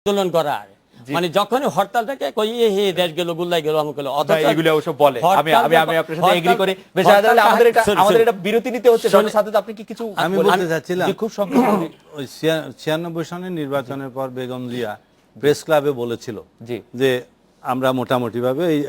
আন্দোলন করার, মানে যখনই হরতালটাকে কই হে দেশ গেল গুল্লাই গেল আমুক গেল, অথচ এগুলো অবশ্য বলে আমি আমি আমি আপনার সাথে এগ্রি করি। বেশ আমাদের এটা বিরতি নিতে হচ্ছে। ডক্টর সাদ্দাত আপনি কি কিছু আমি বলতে চাচ্ছিলাম খুব সংক্ষেপে ওই 96 সনের নির্বাচনের পর বেগম জিয়া প্রেস ক্লাবে বলেছিল জি যে আমরা মোটামুটি ভাবে এই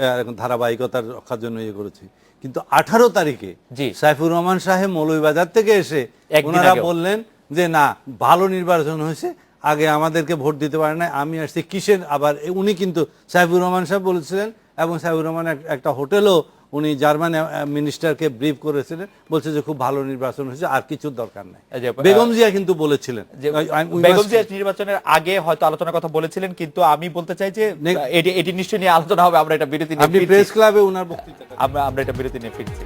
ধারাবাহিকতার রক্ষার জন্য ইয়ে করেছি, কিন্তু 18 তারিখে জি সাইফুর রহমান সাহেব মৌলভীবাজার থেকে এসে ওনারা বললেন যে না ভালো নির্বাচন হয়েছে, আগে আমাদেরকে ভোট দিতে পারে না, আমি আসছি কিসের আবার। উনি কিন্তু সাইফুর রহমান সাহেব বলেছিলেন, এবং সাইফুর রহমান একটা হোটেলও উনি জার্মান মিনিস্টারকে ব্রিফ করেছিলেন, বলছে যে খুব ভালো নির্বাচন হয়েছে, আর কিছুর দরকার নাই। বেগম জিয়া কিন্তু বলেছিলেন, বেগম জিয়া নির্বাচনের আগে হয়তো আলোচনার কথা বলেছিলেন, কিন্তু আমি বলতে চাই যে এটি নিশ্চয়ই নিয়ে আলোচনা হবে। আমরা এটা বিরতি নিয়ে আপনি প্রেস ক্লাবে ওনার বক্তৃতা আমরা এটা বিরতি নিয়ে ফিরছি।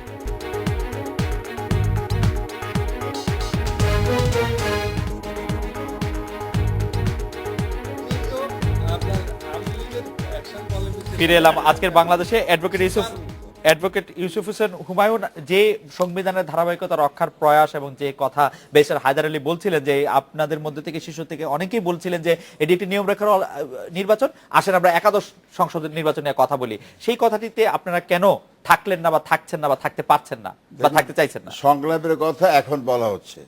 ফিরে এলাম আজকের বাংলাদেশে। অ্যাডভোকেট ইউসুফ হোসেন হুমায়ুন যে সংবিধানের ধারাবাহিকতা রক্ষার প্রয়াস এবং যে কথা ব্যারিস্টার হায়দার আলী বলছিলেন, যে আপনাদের মধ্যে থেকে শিশু থেকে অনেকেই বলছিলেন যে এটি একটি নিয়ম রেখার নির্বাচন, আসেন আমরা একাদশ সংসদ নির্বাচন নিয়ে কথা বলি, সেই কথাটিতে আপনারা কেন থাকলেন না বা থাকছেন না বা থাকতে পারছেন না বা থাকতে চাইছেন না? সংলাপের কথা এখন বলা হচ্ছে,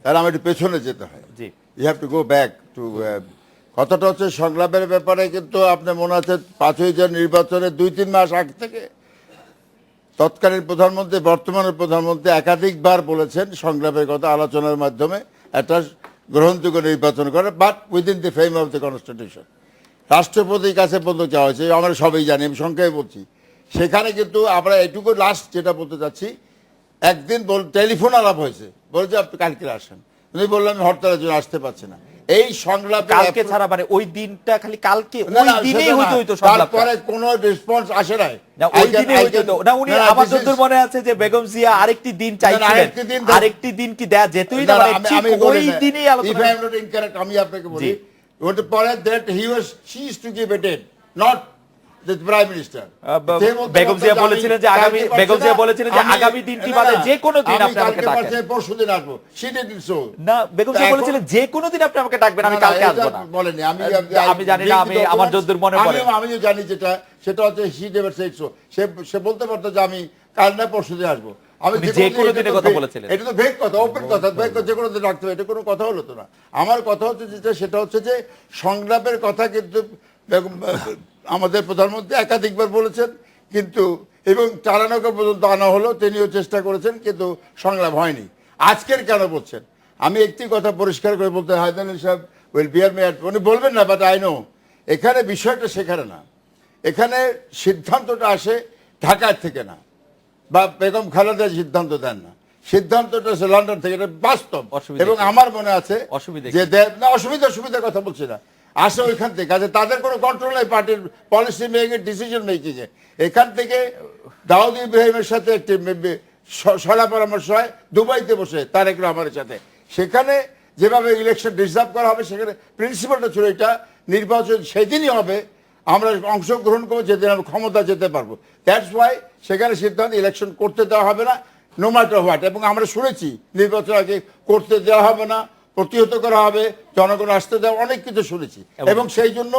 তাহলে আমার একটু পেছনে যেতে হয়। জি, you have to go back to কথাটা হচ্ছে সংলাপের ব্যাপারে। কিন্তু আপনার মনে আছে 5ই জানুয়ারি নির্বাচনের 2-3 মাস আগে থেকে তৎকালীন প্রধানমন্ত্রী বর্তমানের প্রধানমন্ত্রী একাধিকবার বলেছেন সংলাপের কথা, আলোচনার মাধ্যমে একটা গ্রহণযোগ্য নির্বাচন করে, but within the frame of the constitution. রাষ্ট্রপতির কাছে পর্যন্ত যাওয়া হয়েছে, আমরা সবাই জানি, আমি সংক্ষেপে বলছি। সেখানে কিন্তু আমরা এটুকু লাস্ট যেটা বলতে চাচ্ছি, একদিন টেলিফোন আলাপ হয়েছে, বলছে আপনি কালকে আসেন, উনি বললাম আমি হরতালের জন্য আসতে পারছি না। এই সংলাপ কালকে ছাড়া মানে ওই দিনটা খালি কালকে ওই দিনেই হইতো সংলাপ, তারপরে কোনো রেসপন্স আসে নাই। না ওই দিনে হইতো না। উনি আমার যতদূর মনে আছে যে বেগম জিয়া আরেকটি দিন চাইছিলেন, আরেকটি দিন কি দেয়া যেতই না, মানে ওই দিনেই আলোচনা। আমি আপনাকে বলি ওটা পরে that he was she is to give a date, not the prime minister. Begum Zia বলেছিলেন যে আগামী দিনটি বাদে যে কোনো দিন আপনি আমাকে ডাকবেন, পরশুদিন আসবো, সি ডিডন্ট সো। না বেগম জিয়া বলেছিলেন যে কোনো দিন আপনি আমাকে ডাকবেন, আমি কালকে আসবো না বলেনি। আমি জানি না, আমি আমার যতদূর মনে পড়ে আমিও জানি যেটা, সেটা হচ্ছে হি নেভার সেড সো। সে বলতে পারতো যে আমি কাল না পরশুদিন আসবো। আমি যে কোনো দিনের কথা বলেছিলেন। এটা তো ভেগ কথা, ওপেন কথা, ভেগ কথা, যে কোনো দিন রাখতে হবে, এটা কোনো কথা হলো তো না। আমার কথা হচ্ছে যেটা, সেটা হচ্ছে যে সংলাপের কথা কিন্তু আমাদের প্রধানমন্ত্রী একাধিকবার বলেছেন, কিন্তু এবং চালানোকে পর্যন্ত আনা হলো, তিনিও চেষ্টা করেছেন, কিন্তু সংলাপ হয়নি। আজকের কেন বলছেন? আমি একটি কথা পরিষ্কার করে বলতে, হায়দার আলী সাহেব উইল বিয়ার মি, উনি বলবেন না, বাট আই নো এখানে বিষয়টা সেখানে না, এখানে সিদ্ধান্তটা আসে ঢাকার থেকে না, বা বেগম খালেদা সিদ্ধান্ত দেন না, সিদ্ধান্তটা আসে লন্ডন থেকে, এটা বাস্তব। এবং আমার মনে আছে যে না, অসুবিধার কথা বলছি না, আসে ওইখান থেকে। কাজে তাদের কোনো কন্ট্রোল নেই পার্টির পলিসি মেকিং, ডিসিশন মেকিং এ। এখান থেকে দাউদ ইব্রাহিমের সাথে একটি সলা পরামর্শ হয় দুবাইতে বসে তারেক রহমানের সাথে। সেখানে যেভাবে ইলেকশন রিজার্ভ করা হবে, সেখানে প্রিন্সিপালটা ছিল এটা, নির্বাচন সেদিনই হবে, আমরা অংশগ্রহণ করবো যেদিন আমরা ক্ষমতা যেতে পারবো। দ্যাটস ওয়াই সেখানে সিদ্ধান্ত ইলেকশন করতে দেওয়া হবে না, নো ম্যাটার হোয়াট। এবং আমরা শুনেছি নির্বাচন আগে করতে দেওয়া হবে না, প্রতিহত করা হবে, জনগণ আসতে দেওয়া, অনেক কিছু শুনেছি। এবং সেই জন্য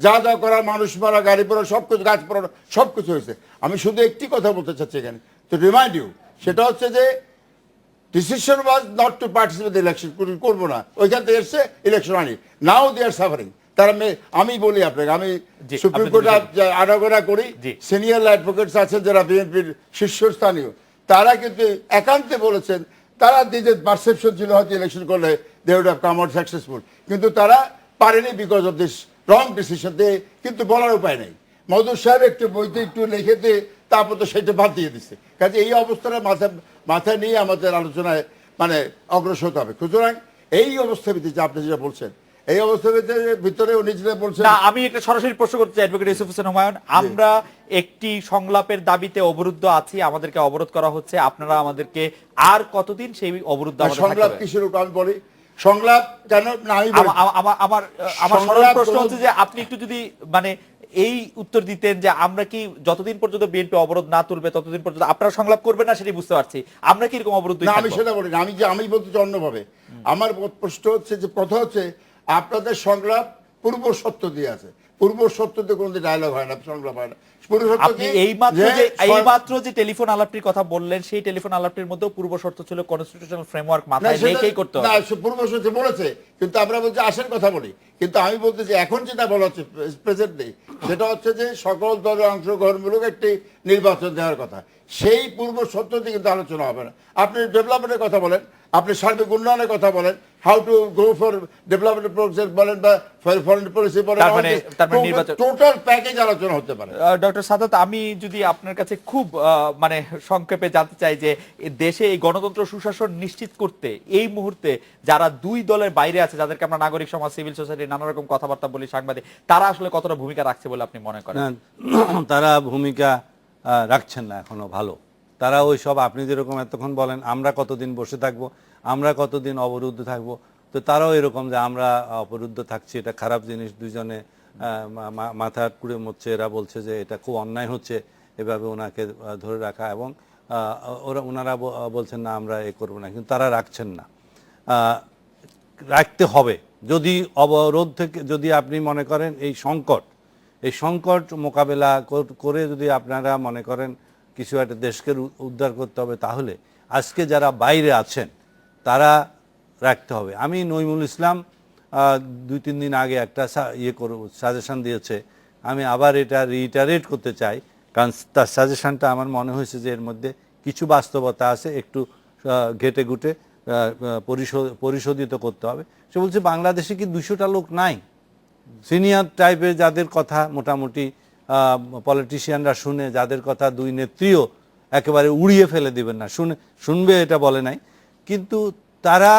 যা যা করার, মানুষ মারা, গাড়ি পোড়া, সবকিছু, গাছ পোড়া, সবকিছু হয়েছে। আমি শুধু একটি কথা বলতে চাচ্ছি এখানে, তো রিমাইন্ড ইউ, সেটা হচ্ছে যে decision was not to participate election, করবো না, ওইখান থেকে এসছে ইলেকশন আনি। নাও দে আর সাফারিং। তারা আমি বলি আপনাকে, আমি সুপ্রিম কোর্টে আনাগোনা করি, সিনিয়র অ্যাডভোকেটস আছেন যারা বিএনপির শীর্ষস্থানীয়, তারা কিন্তু একান্তে বলেছেন, তারা নিজের পারসেপশন ছিল হয়তো ইলেকশন করলে they would have come out successful, কিন্তু তারা পারেনি because of this wrong decision. কিন্তু বলার উপায় নেই। মধুর সাহেব একটু বইতে একটু লিখে দিয়ে তারপর তো সেটা বাদ দিয়ে দিচ্ছে। কাজে এই অবস্থাটা মাথায় নিয়ে আমাদের আলোচনায় মানে অগ্রসর হতে হবে। সুতরাং এই অবস্থার ভিত্তিতে আপনি যেটা বলছেন, এই অবস্থার ভিতরে উনি যেটা বলছেন, আমি একটা সরাসরি প্রশ্ন করতে চাই অ্যাডভোকেট ইউসুফ হোসেন হুমায়ুন, আমরা একটি সংলাপের দাবিতে অবরুদ্ধ আছি, আমাদেরকে অবরোধ করা হচ্ছে, আপনারা আমাদেরকে আর কতদিন সেই অবরুদ্ধ? সংলাপ কিসের উপর আমি বলি, সংলাপ কেন না, আমি আমার সরল প্রশ্ন হচ্ছে যে আপনি একটু যদি মানে এই উত্তর দিতেন যে আমরা কি যতদিন পর্যন্ত বিএনপি অবরোধ না তুলবে ততদিন পর্যন্ত আপনারা সংলাপ করবেন না, সেটা বুঝতে পারছি, আমরা কি এরকম অবরোধ? আমি সেটা বলি না, আমি বলতে চাই অন্যভাবে। আমার প্রশ্ন হচ্ছে যে কথা হচ্ছে আপনাদের সংলাপ পূর্ব সত্য দিয়ে আছে। পূর্ব সত্যতে কোনো ডায়লগ হয় না, সংলাপ হয় না। পূর্ব সত্য আপনি কি? এইমাত্র যে টেলিফোন আলাপটির কথা বললেন, সেই টেলিফোন আলাপটির মধ্যেও পূর্ব শর্ত ছিল কনস্টিটিউশনাল ফ্রেমওয়ার্ক মাথায় রেখেই করতে হবে। না, পূর্ব সত্য বলেছে, কিন্তু আমরা বলছি আসেন কথা বলি। কিন্তু আমি বলতে যে এখন যেটা বলা হচ্ছে প্রেজেন্টলি, সেটা হচ্ছে যে সকল দলের অংশগ্রহণমূলক একটি নির্বাচন দেওয়ার কথা। সেই পূর্ব সত্যতে কিন্তু আলোচনা হবে না। আপনি ডেভেলপমেন্টের কথা বলেন, আপনি সার্বিক উন্নয়নের কথা বলেন, how to grow for development process বলেন, বা ফরেন পলিসি বলেন, টোটাল প্যাকেজ আলোচনা হতে পারে। ডক্টর সাদাত, আমি যদি আপনার কাছে খুব মানে সংক্ষেপে জানতে চাই যে দেশে এই গণতন্ত্র সুশাসন নিশ্চিত করতে এই মুহূর্তে যারা দুই দলের বাইরে আছে, যাদেরকে আমরা নাগরিক সমাজ, সিভিল সোসাইটি, নানা রকম কথাবার্তা বলি, সাংবাদিক, তারা আসলে কতটা ভূমিকা রাখছে বলে আপনি মনে করেন? তারা ভূমিকা রাখছেন না এখনো ভালো। তারা ওই সব আপনি যেরকম এতক্ষণ বলেন আমরা কতদিন বসে থাকবো, আমরা কতদিন অবরুদ্ধ থাকবো, তো তারাও এরকম যে আমরা অবরুদ্ধ থাকছি, এটা খারাপ জিনিস। দুইজনে মাথা কুড়ে মরছে, এরা বলছে যে এটা খুব অন্যায় হচ্ছে এভাবে ওনাকে ধরে রাখা, এবং ওনারা বলছেন না আমরা এ করবো না, কিন্তু তারা রাখছেন না। রাখতে হবে। যদি অবরোধ থেকে, যদি আপনি মনে করেন এই সংকট মোকাবেলা করে যদি আপনারা মনে করেন কিছু একটা দেশকে উদ্ধার করতে হবে, তাহলে আজকে যারা বাইরে আছেন তারা রাখতে হবে। আমি নইমুল ইসলাম 2-3 দিন আগে একটা সাজেশন দিয়েছে, আমি আবার এটা রিইটারেট করতে চাই, কারণ তার সাজেশনটা আমার মনে হয়েছে যে এর মধ্যে কিছু বাস্তবতা আছে, একটু ঘেটে ঘুটে পরিশোধিত করতে হবে। সে বলছে বাংলাদেশে কি 200টা লোক নাই সিনিয়র টাইপের, যাদের কথা মোটামুটি পলিটিশিয়ানরা শুনে, যাদের কথা দুই নেত্রীও একেবারে উড়িয়ে ফেলে দিবেন না, শুনবে এটা বলে নাই, কিন্তু তারা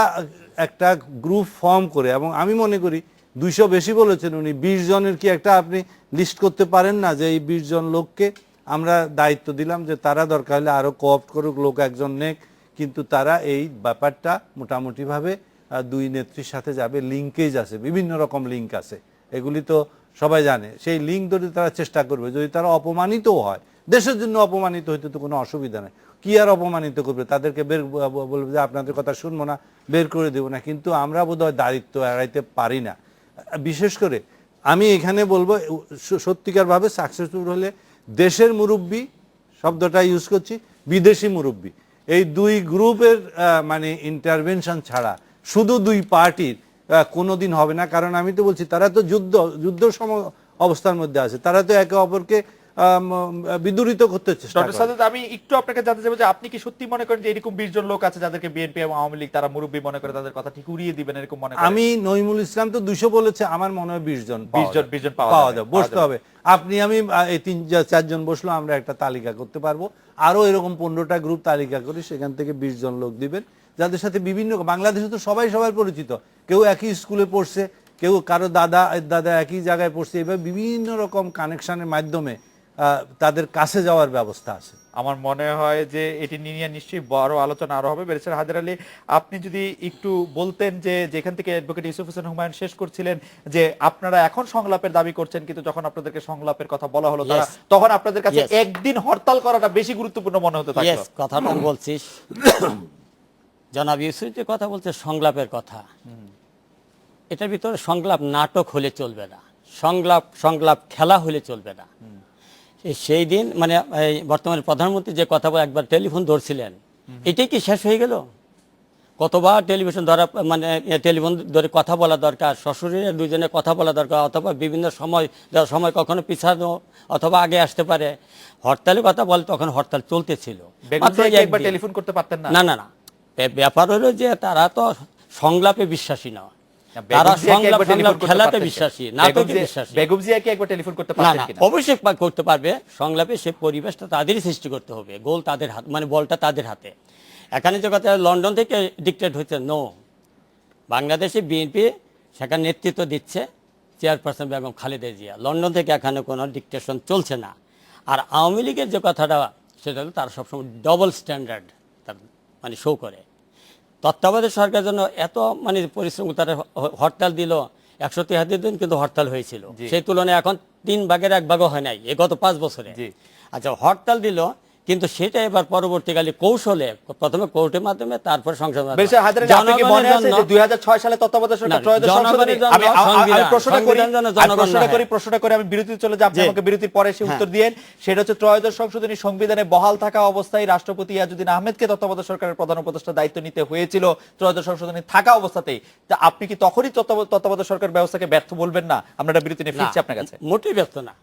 একটা গ্রুপ ফর্ম করে, এবং আমি মনে করি 200 বেশি বলেছেন উনি, 20 জনের কি একটা আপনি লিস্ট করতে পারেন না, যে এই 20 জন লোককে আমরা দায়িত্ব দিলাম যে তারা দরকার হলে আরো কোঅপ্ট করুক, লোক একজন নেক, কিন্তু তারা এই ব্যাপারটা মোটামুটিভাবে দুই নেত্রীর সাথে যাবে, লিঙ্কেজ আছে, বিভিন্ন রকম লিঙ্ক আছে, এগুলি তো সবাই জানে। সেই লিঙ্ক ধরে তারা চেষ্টা করবে, যদি তারা অপমানিতও হয়, দেশের জন্য অপমানিত হইতে তো কোনো অসুবিধা নেই, কি আর অপমানিত করবে, তাদেরকে বলবে যে আপনাদের কথা শুনবো না, বের করে দেবো না, কিন্তু আমরা বোধহয় দায়িত্ব এড়াইতে পারি না। বিশেষ করে আমি এখানে বলবো সত্যিকারভাবে সাকসেসফুল হলে দেশের মুরব্বী শব্দটা ইউজ করছি, বিদেশি মুরব্বী, এই দুই গ্রুপের মানে ইন্টারভেনশন ছাড়া শুধু দুই পার্টির কোনোদিন হবে না। কারণ আমি তো বলছি তারা তো যুদ্ধ সম অবস্থার মধ্যে আছে, তারা তো একে অপরকে বিদূরিত করতে চেষ্টা করে। ডক্টর সাদাত, আমি একটু আপনাকে জানতে চাইবো যে আপনি কি সত্যি মনে করেন যে এরকম 20 জন লোক আছে যাদেরকে বিএনপি এবং আওয়ামী লীগ তারা মুরব্বী মনে করে, তাদের কথা ঠিক উড়িয়ে দিবেন এরকম মনে করেন? আমি নইমুল ইসলাম তো 200 বলেছে, আমার মনে হয় 20 জন পাওয়া যাবে, বসতে হবে। আপনি আমি এই 3-4 জন বসলো, আমরা একটা তালিকা করতে পারবো, আরো এরকম 15টা গ্রুপ তালিকা করি, সেখান থেকে 20 জন লোক দিবেন, যাদের সাথে বিভিন্ন, বাংলাদেশে তো সবাই সবার পরিচিত, কেউ একই স্কুলে পড়ছে, কেউ কারো দাদা একই জায়গায় পড়ছে, এবার বিভিন্ন রকম কানেকশনের মাধ্যমে তাদের কাছে যাওয়ার ব্যবস্থা আছে। আমার মনে হয় যে এটি নিয়ে নিশ্চয়ই বড় আলোচনা আরো হবে। ব্যারিস্টার হায়দার আলী, আপনি যদি একটু বলতেন যে যেখান থেকে অ্যাডভোকেট ইউসুফ হোসেন হুমায়ুন শেষ করছিলেন, যে আপনারা এখন সংলাপের দাবি করছেন, কিন্তু যখন আপনাদেরকে সংলাপের কথা বলা হলো তখন আপনাদের কাছে একদিন হরতাল করাটা বেশি গুরুত্বপূর্ণ মনে হতে থাকলো। কথাটা বলছিস জনাব ইউসুফ যে কথা বলছে সংলাপের কথা, এটার ভিতরে সংলাপ নাটক হলে চলবে না, সংলাপ খেলা হলে চলবে না। সেই দিন মানে বর্তমানে প্রধানমন্ত্রী যে কথা বলে একবার টেলিফোন ধরছিলেন, এটাই কি শেষ হয়ে গেল? কতবার টেলিভিশন ধরা, মানে টেলিফোন ধরে কথা বলা দরকার, শ্বশুরের দুজনে কথা বলা দরকার, অথবা বিভিন্ন সময় কখনো পিছানো অথবা আগে আসতে পারে। হরতালের কথা বলে তখন হরতাল চলতেছিল, টেলিফোন করতে পারতেন না। না, ব্যাপার হলো যে তারা তো সংলাপে বিশ্বাসী না, তারা সংলাপ খেলাতে বিশ্বাসী, নাটকে বিশ্বাসী। বেগম জিয়াকে একবার টেলিফোন করতে পারতেন কিনা? অবশ্যই করতে পারবে। সংলাপে সে পরিবেশটা তাদেরই সৃষ্টি করতে হবে, গোল তাদের হাতে, মানে বলটা তাদের হাতে। এখানে যে কথা লন্ডন থেকে ডিক্টেট হচ্ছে, নো, বাংলাদেশে বিএনপি সেখানে নেতৃত্ব দিচ্ছে চেয়ারপারসন বেগম খালেদা জিয়া, লন্ডন থেকে এখানে কোনো ডিক্টেশন চলছে না। আর আওয়ামী লীগের যে কথাটা, সেটা হলো তারা সবসময় ডবল স্ট্যান্ডার্ড তার মানে শো করে। তত্ত্বাবধায়ক সরকারের জন্য এত মানে পরিশ্রম, তারা হরতাল দিল 173 দিন, কিন্তু হরতাল হয়েছিল, সেই তুলনায় এখন 3 ভাগের 1 ভাগও হয় নাই গত 5 বছরে। আচ্ছা, হরতাল দিল, কিন্তু সেটা এবার পরবর্তীকালে কৌশলে প্রথমে কোর্টের মাধ্যমে তারপর সংসদ ব্যারিস্টার হায়দার আলী, আপনার কি মনে আছে যে 2006 সালে তত্ত্বাবধায়ক সরকার না, ত্রয়োদশ সংশোধনী জনগণের জন্য আমি প্রশ্নটা করি সংবিধান যেন জনগণ না হয়। প্রশ্নটা করে আমি বিরতিতে চলে যাব, আপনি জি। আমাকে বিরতির পরে সে উত্তর দিয়েন। সেটা হচ্ছে ত্রয়োদশ সংশোধনী সংবিধানে বহাল থাকা অবস্থায় রাষ্ট্রপতি ইয়াজউদ্দিন আহমেদকে তত্ত্বাবধায়ক সরকারের প্রধান উপদেষ্টার দায়িত্ব নিতে হয়েছিল ত্রয়োদশ সংশোধনী থাকা অবস্থাতেই। তা আপনি কি তখনই তত্ত্বাবধায়ক সরকার ব্যবস্থাকে ব্যর্থ বলবেন না? আমরা একটা বিরতি নিয়ে ফিরছি আপনার কাছে। মোটেই ব্যস্ত না।